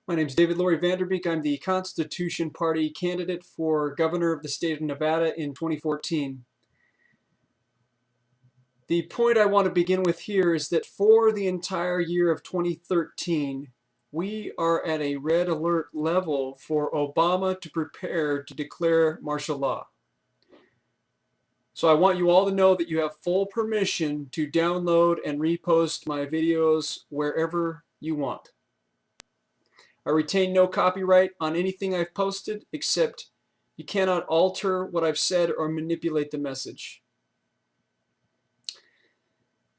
My name is David Laurie Vanderbeek. I'm the Constitution Party candidate for governor of the state of Nevada in 2014. The point I want to begin with here is that for the entire year of 2013, we are at a red alert level for Obama to prepare to declare martial law. So I want you all to know that you have full permission to download and repost my videos wherever you want. I retain no copyright on anything I've posted, except you cannot alter what I've said or manipulate the message.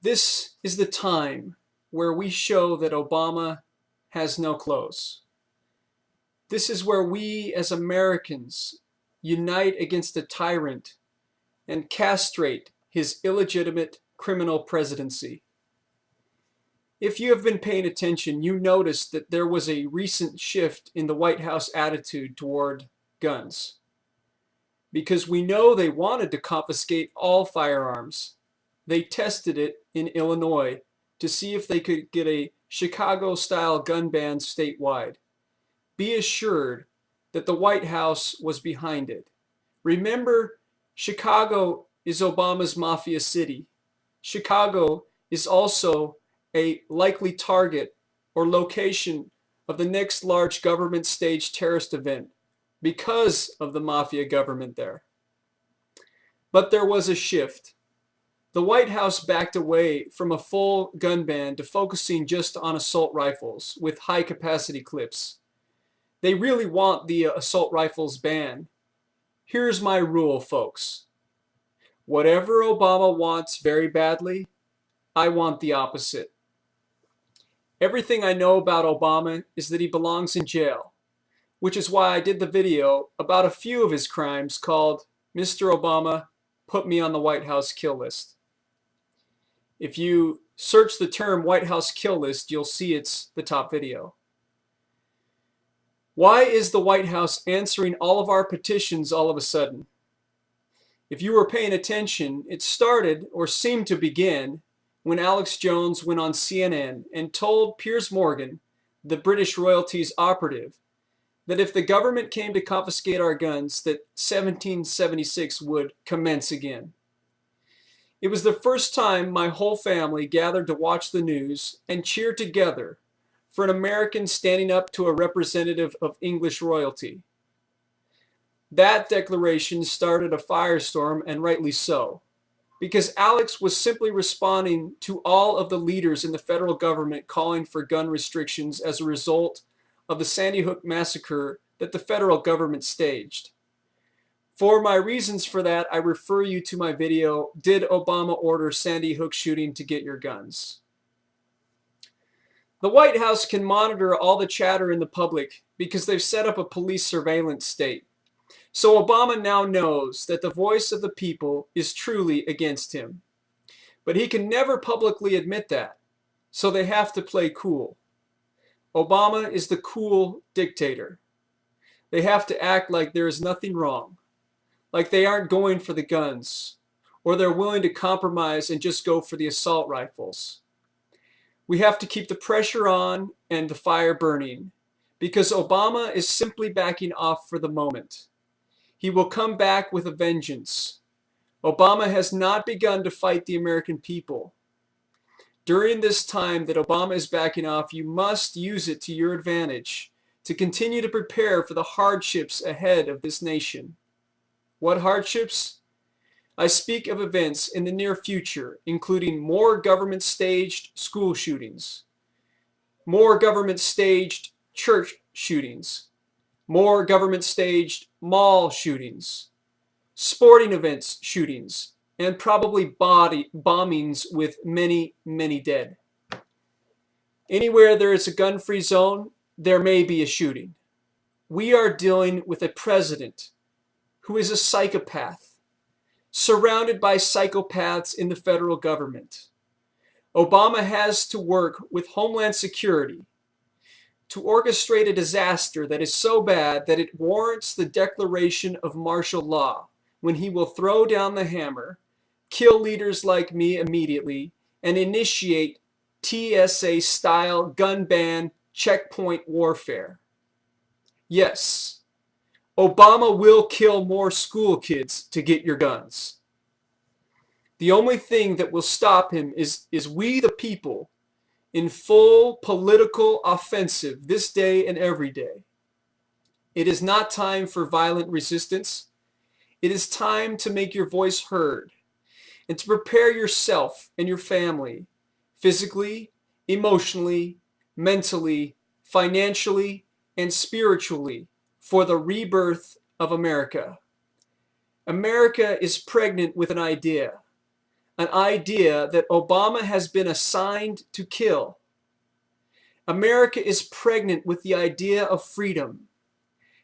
This is the time where we show that Obama has no clothes. This is where we as Americans unite against a tyrant and castrate his illegitimate criminal presidency. If you have been paying attention, you noticed that there was a recent shift in the White House attitude toward guns. Because we know they wanted to confiscate all firearms. They tested it in Illinois to see if they could get a Chicago-style gun ban statewide. Be assured that the White House was behind it. Remember, Chicago is Obama's mafia city. Chicago is also a likely target or location of the next large government staged terrorist event because of the mafia government there. But there was a shift. The White House backed away from a full gun ban to focusing just on assault rifles with high capacity clips. They really want the assault rifles banned. Here's my rule, folks. Whatever Obama wants very badly, I want the opposite. Everything I know about Obama is that he belongs in jail, which is why I did the video about a few of his crimes called Mr. Obama, Put Me on the White House Kill List. If you search the term White House Kill List, you'll see it's the top video. Why is the White House answering all of our petitions all of a sudden? If you were paying attention, it started, or seemed to begin, when Alex Jones went on CNN and told Piers Morgan, the British royalties operative, that if the government came to confiscate our guns, that 1776 would commence again. It was the first time my whole family gathered to watch the news and cheer together for an American standing up to a representative of English royalty. That declaration started a firestorm, and rightly so, because Alex was simply responding to all of the leaders in the federal government calling for gun restrictions as a result of the Sandy Hook massacre that the federal government staged. For my reasons for that, I refer you to my video, Did Obama Order Sandy Hook Shooting to Get Your Guns? The White House can monitor all the chatter in the public because they've set up a police surveillance state. So Obama now knows that the voice of the people is truly against him. But he can never publicly admit that, so they have to play cool. Obama is the cool dictator. They have to act like there is nothing wrong, like they aren't going for the guns, or they're willing to compromise and just go for the assault rifles. We have to keep the pressure on and the fire burning, because Obama is simply backing off for the moment. He will come back with a vengeance. Obama has not begun to fight the American people. During this time that Obama is backing off, you must use it to your advantage to continue to prepare for the hardships ahead of this nation. What hardships? I speak of events in the near future, including more government-staged school shootings, more government-staged church shootings, more government-staged mall shootings, sporting events shootings, and probably bombings with many, many dead. Anywhere there is a gun-free zone, there may be a shooting. We are dealing with a president who is a psychopath, surrounded by psychopaths in the federal government. Obama has to work with Homeland Security to orchestrate a disaster that is so bad that it warrants the declaration of martial law, when he will throw down the hammer, kill leaders like me immediately, and initiate TSA-style gun ban checkpoint warfare. Yes, Obama will kill more school kids to get your guns. The only thing that will stop him is we the people in full political offensive this day and every day. It is not time for violent resistance. It is time to make your voice heard and to prepare yourself and your family physically, emotionally, mentally, financially, and spiritually for the rebirth of America. America is pregnant with an idea that Obama has been assigned to kill. America is pregnant with the idea of freedom.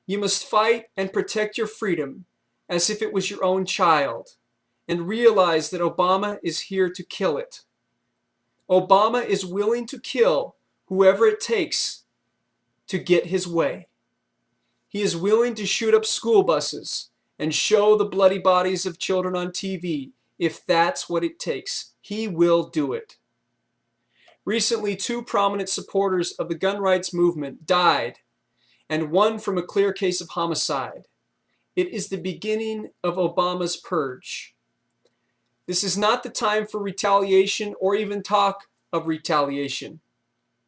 You must fight and protect your freedom as if it was your own child, and realize that Obama is here to kill it. Obama is willing to kill whoever it takes to get his way. He is willing to shoot up school buses and show the bloody bodies of children on TV if that's what it takes. He will do it. Recently, 2 prominent supporters of the gun rights movement died, and one from a clear case of homicide. It is the beginning of Obama's purge. This is not the time for retaliation or even talk of retaliation.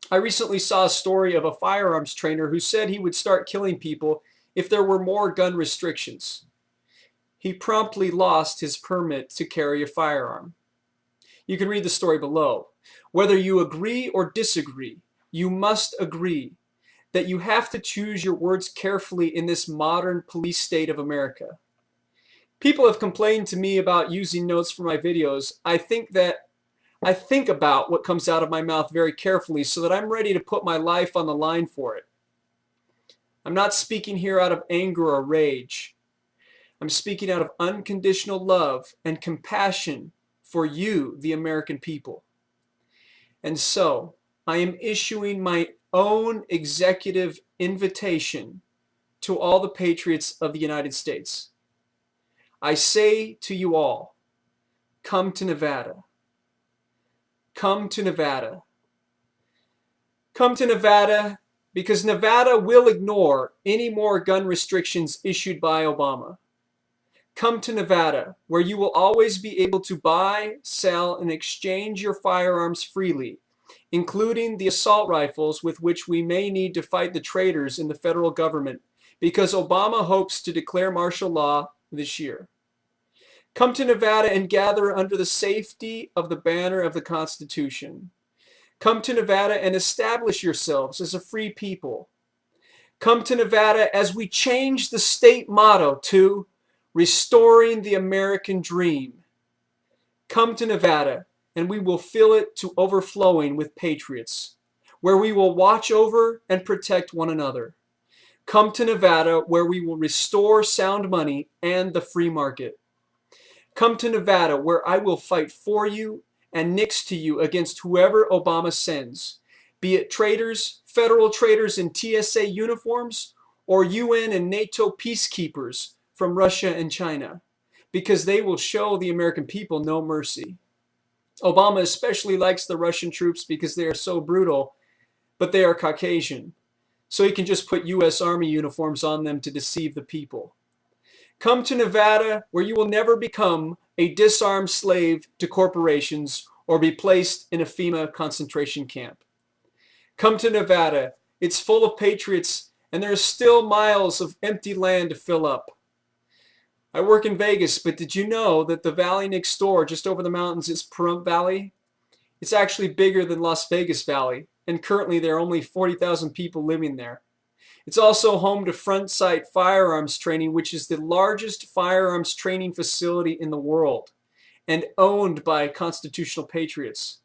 I recently saw a story of a firearms trainer who said he would start killing people if there were more gun restrictions. He promptly lost his permit to carry a firearm. You can read the story below. Whether you agree or disagree, you must agree that you have to choose your words carefully in this modern police state of America. People have complained to me about using notes for my videos. I think about what comes out of my mouth very carefully so that I'm ready to put my life on the line for it. I'm not speaking here out of anger or rage. I'm speaking out of unconditional love and compassion for you, the American people. And so, I am issuing my own executive invitation to all the patriots of the United States. I say to you all, come to Nevada. Come to Nevada. Come to Nevada because Nevada will ignore any more gun restrictions issued by Obama. Come to Nevada, where you will always be able to buy, sell, and exchange your firearms freely, including the assault rifles with which we may need to fight the traitors in the federal government, because Obama hopes to declare martial law this year. Come to Nevada and gather under the safety of the banner of the Constitution. Come to Nevada and establish yourselves as a free people. Come to Nevada as we change the state motto to restoring the American dream. Come to Nevada and we will fill it to overflowing with patriots, where we will watch over and protect one another. Come to Nevada where we will restore sound money and the free market. Come to Nevada where I will fight for you and next to you against whoever Obama sends, be it traitors, federal traitors in TSA uniforms, or UN and NATO peacekeepers from Russia and China, because they will show the American people no mercy. Obama especially likes the Russian troops because they are so brutal, but they are Caucasian, so he can just put U.S. Army uniforms on them to deceive the people. Come to Nevada where you will never become a disarmed slave to corporations or be placed in a FEMA concentration camp. Come to Nevada. It's full of patriots and there are still miles of empty land to fill up. I work in Vegas, but did you know that the valley next door, just over the mountains, is Pahrump Valley? It's actually bigger than Las Vegas Valley, and currently there are only 40,000 people living there. It's also home to Front Sight Firearms Training, which is the largest firearms training facility in the world, and owned by constitutional patriots.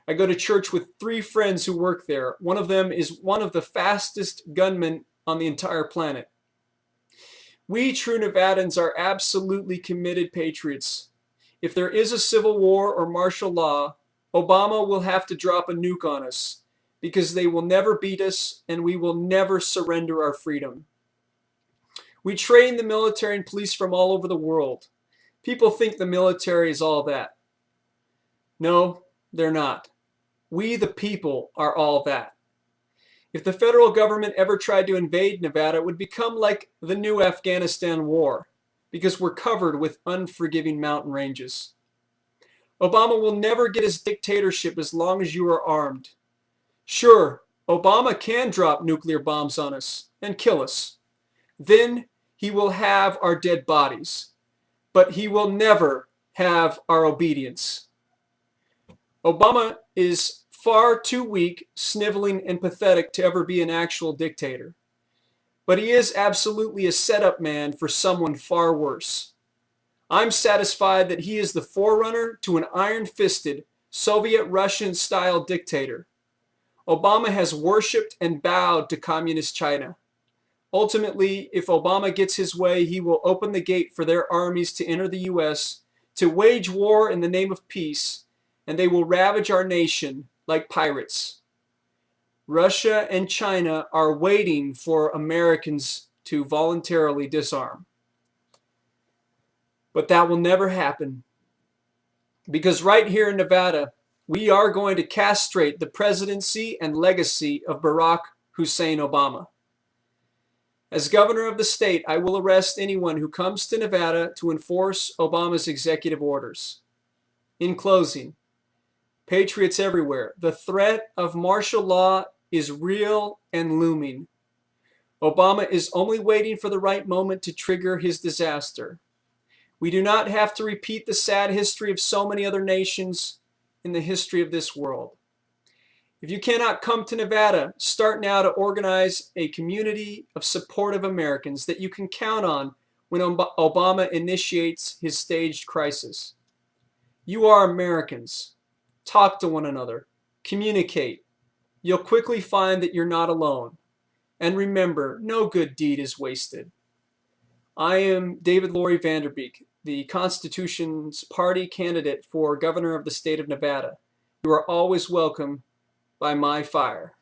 I go to church with 3 friends who work there. One of them is one of the fastest gunmen on the entire planet. We true Nevadans are absolutely committed patriots. If there is a civil war or martial law, Obama will have to drop a nuke on us, because they will never beat us and we will never surrender our freedom. We train the military and police from all over the world. People think the military is all that. No, they're not. We the people are all that. If the federal government ever tried to invade Nevada, it would become like the new Afghanistan war, because we're covered with unforgiving mountain ranges. Obama will never get his dictatorship as long as you are armed. Sure, Obama can drop nuclear bombs on us and kill us. Then he will have our dead bodies, but he will never have our obedience. Obama is far too weak, sniveling, and pathetic to ever be an actual dictator. But he is absolutely a setup man for someone far worse. I'm satisfied that he is the forerunner to an iron-fisted, Soviet-Russian-style dictator. Obama has worshipped and bowed to communist China. Ultimately, if Obama gets his way, he will open the gate for their armies to enter the U.S., to wage war in the name of peace, and they will ravage our nation like pirates. Russia and China are waiting for Americans to voluntarily disarm. But that will never happen, because right here in Nevada, we are going to castrate the presidency and legacy of Barack Hussein Obama. As governor of the state, I will arrest anyone who comes to Nevada to enforce Obama's executive orders. In closing, patriots everywhere, the threat of martial law is real and looming. Obama is only waiting for the right moment to trigger his disaster. We do not have to repeat the sad history of so many other nations in the history of this world. If you cannot come to Nevada, start now to organize a community of supportive Americans that you can count on when Obama initiates his staged crisis. You are Americans. Talk to one another. Communicate. You'll quickly find that you're not alone. And remember, no good deed is wasted. I am David Laurie Vanderbeek, the Constitution's party candidate for governor of the state of Nevada. You are always welcome by my fire.